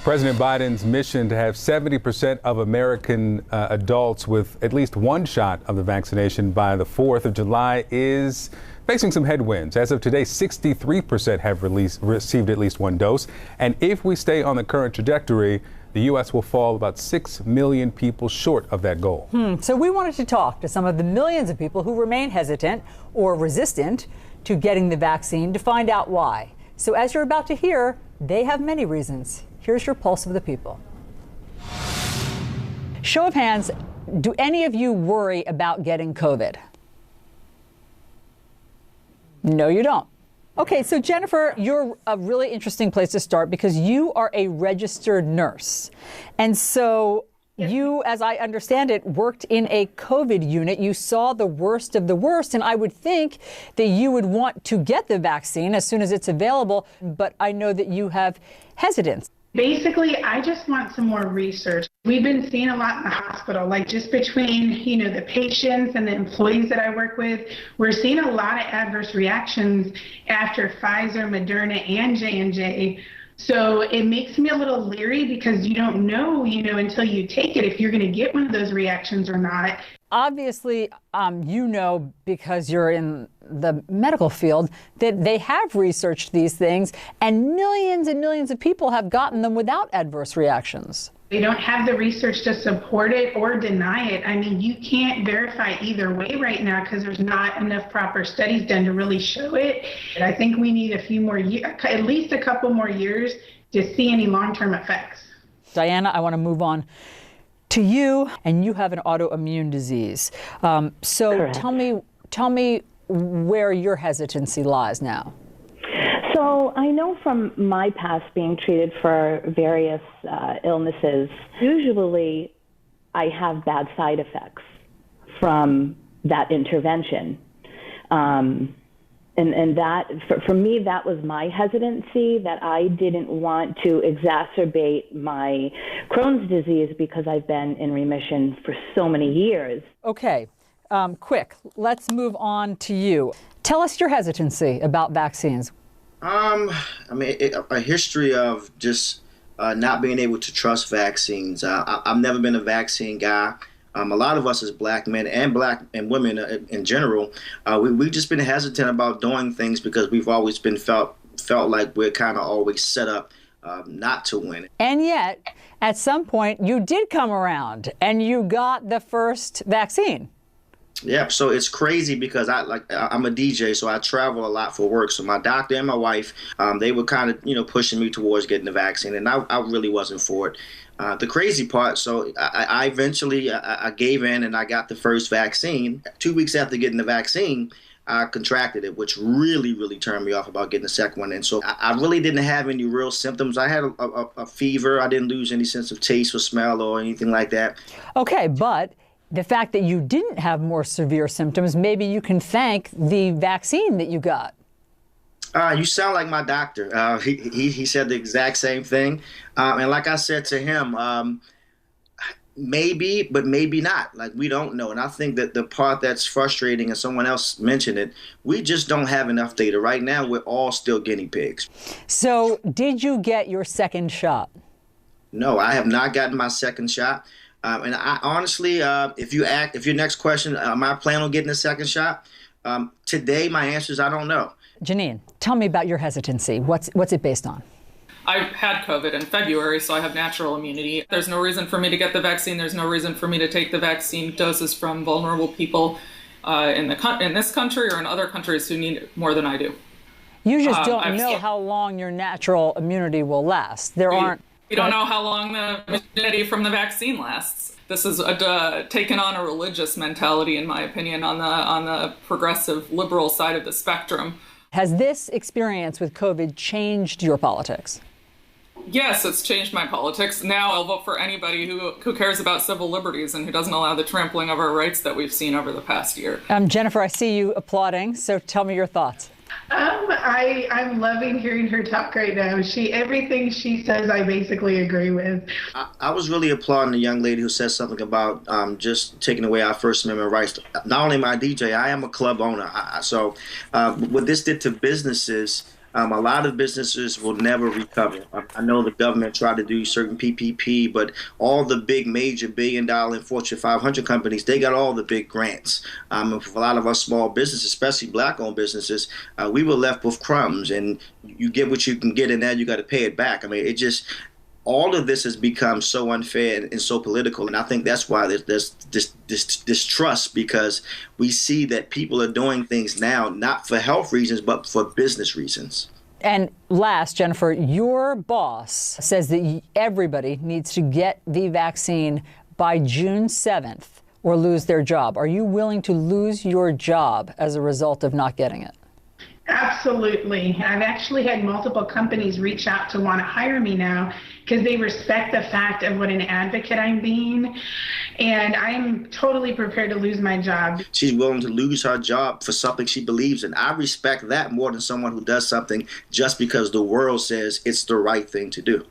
President Biden's mission to have 70% of American adults with at least one shot of the vaccination by the 4th of July is facing some headwinds. As of today, 63% have received at least one dose. And if we stay on the current trajectory, the U.S. will fall about 6 million people short of that goal. So we wanted to talk to some of the millions of people who remain hesitant or resistant to getting the vaccine to find out why. So as you're about to hear, they have many reasons. Here's your pulse of the people. Show of hands, do any of you worry about getting COVID? No, you don't. Okay, so Jennifer, you're a really interesting place to start because you are a registered nurse. And so you, as I understand it, worked in a COVID unit. You saw the worst of the worst, and I would think that you would want to get the vaccine as soon as it's available, but I know that you have hesitance. Basically, I just want some more research. We've been seeing a lot in the hospital, like just between, the patients and the employees that I work with, we're seeing a lot of adverse reactions after Pfizer, Moderna, and J&J. So it makes me a little leery because you don't know, until you take it if you're going to get one of those reactions or not. Obviously, because you're in the medical field, that they have researched these things and millions of people have gotten them without adverse reactions. They don't have the research to support it or deny it. I mean, you can't verify either way right now because there's not enough proper studies done to really show it. And I think we need a few more years, at least a couple more years to see any long-term effects. Diana, I want to move on to you, and you have an autoimmune disease. So tell me where your hesitancy lies now. So I know from my past being treated for various illnesses, usually I have bad side effects from that intervention. And that, for me, that was my hesitancy, that I didn't want to exacerbate my Crohn's disease because I've been in remission for so many years. Okay, quick, let's move on to you. Tell us your hesitancy about vaccines. A history of just not being able to trust vaccines. I've never been a vaccine guy. A lot of us as black men and black and women in general, we've just been hesitant about doing things because we've always been felt like we're kind of always set up not to win. And yet, at some point, you did come around and you got the first vaccine. Yeah, so it's crazy because I'm a DJ, so I travel a lot for work. So my doctor and my wife, they were kind of, pushing me towards getting the vaccine, and I really wasn't for it. The crazy part, so I eventually I gave in and I got the first vaccine. 2 weeks after getting the vaccine, I contracted it, which really turned me off about getting the second one. And so I really didn't have any real symptoms. I had a fever. I didn't lose any sense of taste or smell or anything like that. Okay, but the fact that you didn't have more severe symptoms, maybe you can thank the vaccine that you got. You sound like my doctor. He said the exact same thing. And like I said to him, maybe, but maybe not. Like, we don't know. And I think that the part that's frustrating, and someone else mentioned it, we just don't have enough data. Right now, we're all still guinea pigs. So did you get your second shot? No, I have not gotten my second shot. And I honestly, if your next question, am I planning on getting a second shot? Today, my answer is I don't know. Janine, tell me about your hesitancy. What's it based on? I had COVID in February, so I have natural immunity. There's no reason for me to get the vaccine. There's no reason for me to take the vaccine doses from vulnerable people in this country or in other countries who need it more than I do. You just don't know how long your natural immunity will last. We don't know how long the immunity from the vaccine lasts. This is taken on a religious mentality, in my opinion, on the progressive liberal side of the spectrum. Has this experience with COVID changed your politics? Yes, it's changed my politics. Now I'll vote for anybody who cares about civil liberties and who doesn't allow the trampling of our rights that we've seen over the past year. Jennifer, I see you applauding, so tell me your thoughts. I'm loving hearing her talk right now. Everything she says, I basically agree with. I was really applauding the young lady who said something about just taking away our First Amendment rights. Not only am I a DJ, I am a club owner. So what this did to businesses, A lot of businesses will never recover. I know the government tried to do certain PPP, but all the big major billion-dollar and Fortune 500 companies, they got all the big grants. And for a lot of our small businesses, especially black-owned businesses, we were left with crumbs, and you get what you can get, and now you got to pay it back. I mean, it just all of this has become so unfair and so political, and I think that's why there's this distrust, because we see that people are doing things now not for health reasons but for business reasons. And last, Jennifer, your boss says that everybody needs to get the vaccine by June 7th or lose their job. Are you willing to lose your job as a result of not getting it? Absolutely. I've actually had multiple companies reach out to want to hire me now because they respect the fact of what an advocate I'm being. And I'm totally prepared to lose my job. She's willing to lose her job for something she believes in. I respect that more than someone who does something just because the world says it's the right thing to do.